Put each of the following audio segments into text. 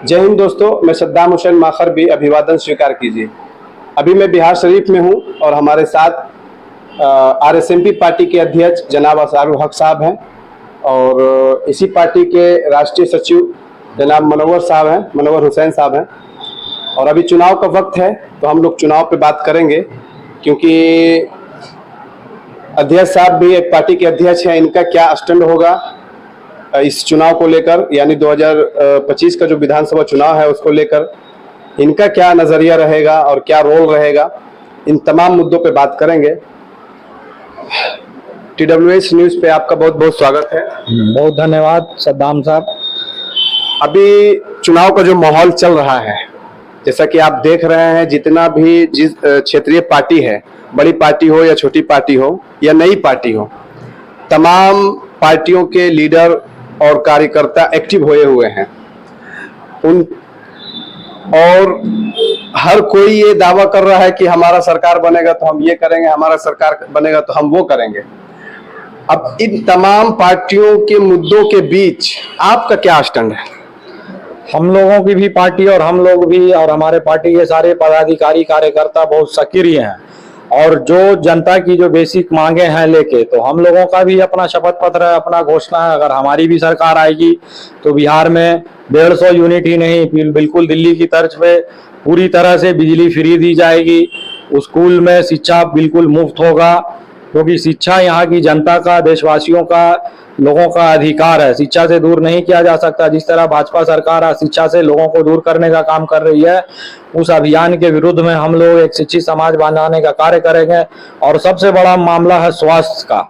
जय हिंद दोस्तों, मैं सद्दाम हुसैन माखर भी अभिवादन स्वीकार कीजिए। अभी मैं बिहार शरीफ में हूं और हमारे साथ आरएसएमपी पार्टी के अध्यक्ष जनाब असारुल हक साहब हैं और इसी पार्टी के राष्ट्रीय सचिव जनाब मनोवर हुसैन साहब हैं। और अभी चुनाव का वक्त है तो हम लोग चुनाव पे बात करेंगे, क्योंकि अध्यक्ष साहब भी एक पार्टी के अध्यक्ष हैं। इनका क्या स्टैंड होगा इस चुनाव को लेकर, यानी 2025 का जो विधानसभा चुनाव है उसको लेकर इनका क्या नजरिया रहेगा और क्या रोल रहेगा, इन तमाम मुद्दों पे बात करेंगे। TWS न्यूज पे आपका बहुत बहुत स्वागत है। बहुत धन्यवाद सद्दाम साहब। अभी चुनाव का जो माहौल चल रहा है, जैसा कि आप देख रहे हैं, जितना भी जिस क्षेत्रीय पार्टी है, बड़ी पार्टी हो या छोटी पार्टी हो या नई पार्टी हो, तमाम पार्टियों के लीडर और कार्यकर्ता एक्टिव हुए हैं। और हर कोई ये दावा कर रहा है कि हमारा सरकार बनेगा तो हम ये करेंगे, हमारा सरकार बनेगा तो हम वो करेंगे। अब इन तमाम पार्टियों के मुद्दों के बीच आपका क्या स्टैंड है? हम लोगों की भी पार्टी और हम लोग भी और हमारे पार्टी के सारे पदाधिकारी कार्यकर्ता बहुत सक्रिय हैं और जो जनता की जो बेसिक मांगे हैं लेके, तो हम लोगों का भी अपना शपथ पत्र है, अपना घोषणा है। अगर हमारी भी सरकार आएगी तो बिहार में 150 यूनिट ही नहीं, बिल्कुल दिल्ली की तर्ज पे पूरी तरह से बिजली फ्री दी जाएगी। स्कूल में शिक्षा बिल्कुल मुफ्त होगा, क्योंकि शिक्षा यहाँ की जनता का, देशवासियों का, लोगों का अधिकार है। शिक्षा से दूर नहीं किया जा सकता। जिस तरह भाजपा सरकार आज शिक्षा से लोगों को दूर करने का काम कर रही है, उस अभियान के विरुद्ध में हम लोग एक शिक्षित समाज बनाने का कार्य करेंगे। और सबसे बड़ा मामला है स्वास्थ्य का।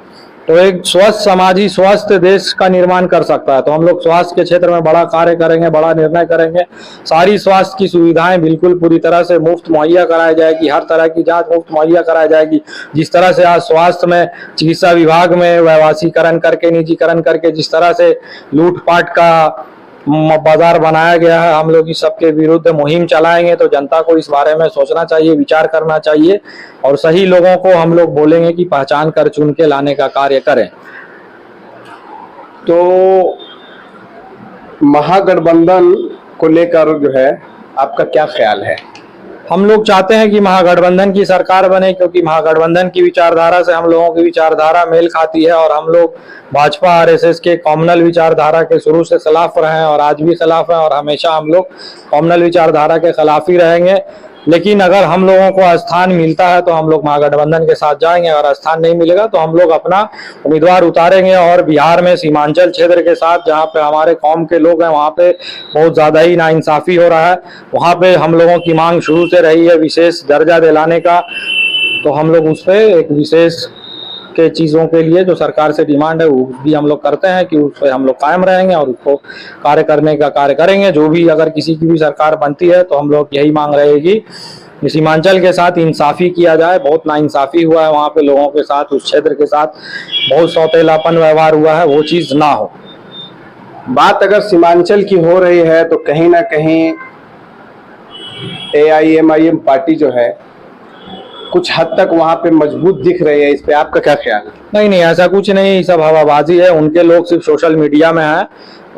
तो एक स्वस्थ समाज ही स्वस्थ देश का निर्माण कर सकता है। तो हम लोग स्वास्थ्य के क्षेत्र में बड़ा कार्य करेंगे, बड़ा निर्णय करेंगे। सारी स्वास्थ्य की सुविधाएं बिल्कुल पूरी तरह से मुफ्त मुहैया कराई जाएगी। हर तरह की जांच मुफ्त मुहैया कराई जाएगी। जिस तरह से आज स्वास्थ्य में, चिकित्सा विभाग में व्यवसायीकरण करके, निजीकरण करके जिस तरह से लूटपाट का बाजार बनाया गया है, हम लोग इस सबके विरुद्ध मुहिम चलाएंगे। तो जनता को इस बारे में सोचना चाहिए, विचार करना चाहिए और सही लोगों को हम लोग बोलेंगे कि पहचान कर चुन के लाने का कार्य करें। तो महागठबंधन को लेकर जो है आपका क्या ख्याल है? हम लोग चाहते हैं कि महागठबंधन की सरकार बने, क्योंकि महागठबंधन की विचारधारा से हम लोगों की विचारधारा मेल खाती है और हम लोग भाजपा आरएसएस के कॉमनल विचारधारा के शुरू से खिलाफ रहे हैं और आज भी खिलाफ हैं और हमेशा हम लोग कॉमनल विचारधारा के खिलाफ ही रहेंगे। लेकिन अगर हम लोगों को स्थान मिलता है तो हम लोग महागठबंधन के साथ जाएंगे, अगर स्थान नहीं मिलेगा तो हम लोग अपना उम्मीदवार उतारेंगे। और बिहार में सीमांचल क्षेत्र के साथ, जहाँ पे हमारे कौम के लोग हैं, वहाँ पे बहुत ज्यादा ही नाइंसाफी हो रहा है। वहाँ पे हम लोगों की मांग शुरू से रही है विशेष दर्जा दिलाने का। तो हम लोग उस पर एक विशेष के चीजों के लिए जो सरकार से डिमांड है वो भी हम लोग करते हैं कि उस पर हम लोग कायम रहेंगे और उसको कार्य करने का कार्य करेंगे। जो भी अगर किसी की भी सरकार बनती है तो हम लोग यही मांग रहेगी, सीमांचल के साथ इंसाफी किया जाए। बहुत नाइंसाफी हुआ है वहाँ पे लोगों के साथ, उस क्षेत्र के साथ बहुत सौतेलापन व्यवहार हुआ है, वो चीज ना हो। बात अगर सीमांचल की हो रही है तो कहीं ना कहीं AIMIM पार्टी जो है कुछ हद तक वहां पे मजबूत दिख रही है। इस पे आपका क्या ख्याल है? नहीं, ऐसा कुछ नहीं, सब हवाबाजी है। उनके लोग सिर्फ सोशल मीडिया में हैं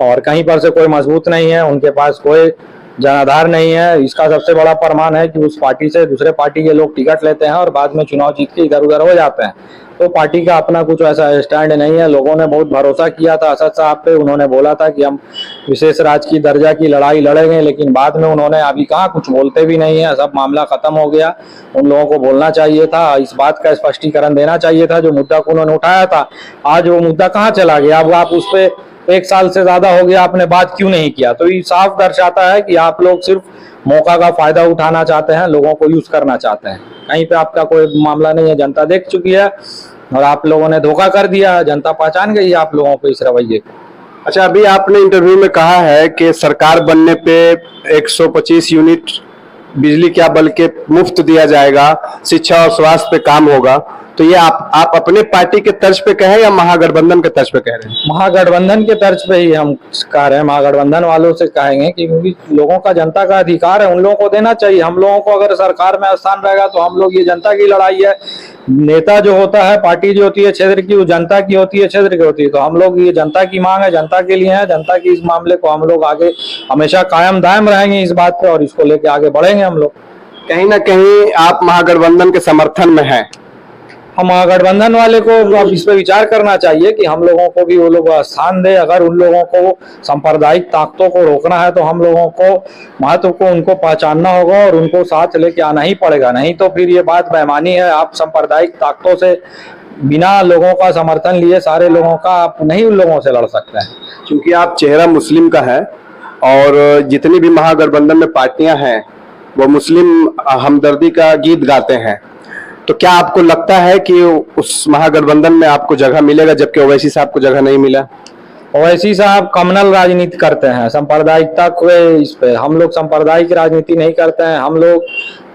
और कहीं पर से कोई मजबूत नहीं है, उनके पास कोई जनाधार नहीं है। इसका सबसे बड़ा प्रमाण है कि उस पार्टी से दूसरे पार्टी के लोग टिकट लेते हैं और बाद में चुनाव जीत के इधर उधर हो जाते हैं। तो पार्टी का अपना कुछ ऐसा स्टैंड नहीं है। लोगों ने बहुत भरोसा किया था असद साहब पे, उन्होंने बोला था कि हम विशेष राज्य की दर्जा की लड़ाई लड़ेंगे, लेकिन बाद में उन्होंने अभी कहा, कुछ बोलते भी नहीं है। सब मामला खत्म हो गया। उन लोगों को बोलना चाहिए था, इस बात का स्पष्टीकरण देना चाहिए था। जो मुद्दा को उन्होंने उठाया था, आज वो मुद्दा कहाँ चला गया? अब आप उस पर 1 साल से ज्यादा हो गया, आपने बात क्यों नहीं किया? तो ये साफ दर्शाता है कि आप लोग सिर्फ मौका का फायदा उठाना चाहते हैं, लोगों को यूज करना चाहते हैं। कहीं पे आपका कोई मामला नहीं है। जनता देख चुकी है और आप लोगों ने धोखा कर दिया। जनता पहचान गई है आप लोगों को इस रवैये को। अच्छा, अभी आपने इंटरव्यू में कहा है कि सरकार बनने पे 125 यूनिट बिजली क्या बल्कि मुफ्त दिया जाएगा, शिक्षा और स्वास्थ्य पे काम होगा। तो ये आप अपने पार्टी के तर्ज पे कहें या महागठबंधन के तर्ज पे कह रहे हैं? महागठबंधन के तर्ज पे ही हम कह रहे हैं, महागठबंधन वालों से कहेंगे कि क्योंकि लोगों का जनता का अधिकार है, उन लोगों को देना चाहिए। हम लोगों को अगर सरकार में स्थान रहेगा तो हम लोग, ये जनता की लड़ाई है। नेता जो होता है, पार्टी जो होती है क्षेत्र की, वो जनता की होती है, क्षेत्र की होती है। तो हम लोग, ये जनता की मांग है, जनता के लिए है, जनता की इस मामले को हम लोग आगे हमेशा कायम दायम रहेंगे इस बात पे, और इसको लेके आगे बढ़ेंगे हम लोग। कहीं ना कहीं आप महागठबंधन के समर्थन में हैं? हम महागठबंधन वाले को अब इस पे विचार करना चाहिए कि हम लोगों को भी वो लोग स्थान दे। अगर उन लोगों को सांप्रदायिक ताकतों को रोकना है तो हम लोगों को महत्व को उनको पहचानना होगा और उनको साथ लेके आना ही पड़ेगा, नहीं तो फिर ये बात बेईमानी है। आप सांप्रदायिक ताकतों से बिना लोगों का समर्थन लिए सारे लोगों का आप नहीं उन लोगों से लड़ सकते हैं। क्योंकि आप चेहरा मुस्लिम का है और जितनी भी महागठबंधन में पार्टियां हैं वो मुस्लिम हमदर्दी का गीत गाते हैं, तो क्या आपको लगता है कि उस महागठबंधन में आपको जगह मिलेगा जबकि ओवैसी साहब को जगह नहीं मिला? ओवैसी साहब कम्युनल राजनीति करते हैं, सांप्रदायिकता को इस पे। हम लोग सांप्रदायिक राजनीति नहीं करते हैं, हम लोग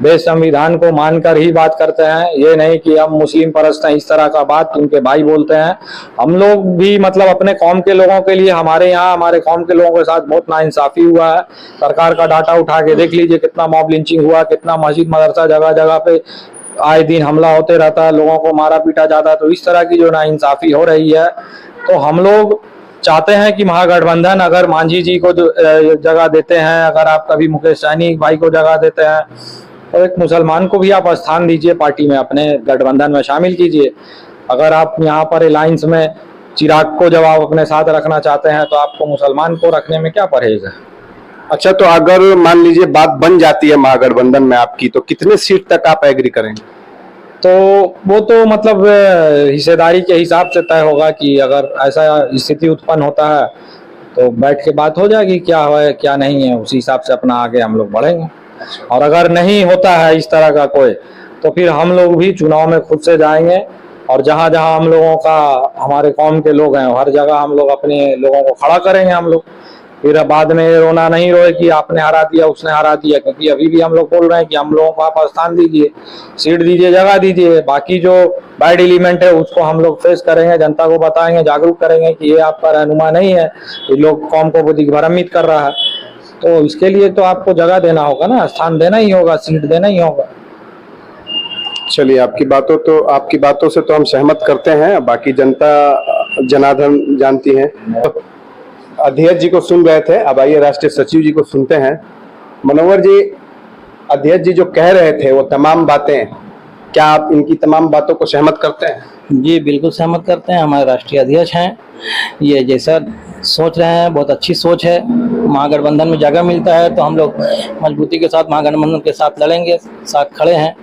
देश संविधान को मानकर ही बात करते हैं। ये नहीं कि हम मुस्लिम परस्त हैं, इस तरह का बात उनके भाई बोलते हैं। हम लोग भी मतलब अपने कौम के लोगों के लिए, हमारे यहाँ हमारे कौम के लोगों के साथ बहुत नाइंसाफी हुआ है। सरकार का डाटा उठा के देख लीजिए, कितना मॉब लिंचिंग हुआ, कितना मस्जिद मदरसा जगह जगह पे आए दिन हमला होते रहता है, लोगों को मारा पीटा जाता है। तो इस तरह की जो नाइंसाफी हो रही है, तो हम लोग चाहते हैं कि महागठबंधन, अगर मांझी जी को जो जगह देते हैं, अगर आप कभी मुकेश सहनी भाई को जगह देते हैं, तो एक मुसलमान को भी आप स्थान दीजिए पार्टी में, अपने गठबंधन में शामिल कीजिए। अगर आप यहाँ पर अलायंस में चिराग को जब आप अपने साथ रखना चाहते हैं तो आपको मुसलमान को रखने में क्या परहेज है? अच्छा, तो अगर मान लीजिए बात बन जाती है महागठबंधन में आपकी, तो कितने सीट तक आप एग्री करेंगे? तो वो तो मतलब हिस्सेदारी के हिसाब से तय होगा कि अगर ऐसा स्थिति उत्पन्न होता है तो बैठ के बात हो जाएगी, क्या है क्या नहीं है, उसी हिसाब से अपना आगे हम लोग बढ़ेंगे। और अगर नहीं होता है इस तरह का कोई, तो फिर हम लोग भी चुनाव में खुद से जाएंगे और जहां जहां हम लोगों का, हमारे कौम के लोग हैं, हर जगह हम लोग अपने लोगों को खड़ा करेंगे। हम लोग फिर बाद में रोना नहीं रोए कि आपने हरा दिया, उसने हरा दिया, क्योंकि अभी भी हम लोग बोल रहे हैं कि हम लोगों को आप स्थान दीजिए, सीट दीजिए, जगह दीजिए। बाकी जो बैड एलिमेंट है उसको हम लोग फेस करेंगे, जनता को बताएंगे, जागरूक करेंगे कि ये आपका रहनुमा नहीं है, ये लोग कौम को दिग्भ्रमित कर रहा है। तो इसके लिए तो आपको जगह देना होगा ना, स्थान देना ही होगा, सीट देना ही होगा। चलिए, आपकी बातों से तो हम सहमत करते हैं, बाकी जनता जनार्दन जानती है। अध्यक्ष जी को सुन रहे थे, अब आइए राष्ट्रीय सचिव जी को सुनते हैं। मनोहर जी, अध्यक्ष जी जो कह रहे थे वो तमाम बातें, क्या आप इनकी तमाम बातों को सहमत करते हैं? जी बिल्कुल सहमत करते हैं। हमारे राष्ट्रीय अध्यक्ष हैं, ये जैसा सोच रहे हैं बहुत अच्छी सोच है। महागठबंधन में जगह मिलता है तो हम लोग मजबूती के साथ महागठबंधन के साथ लड़ेंगे, साथ खड़े हैं।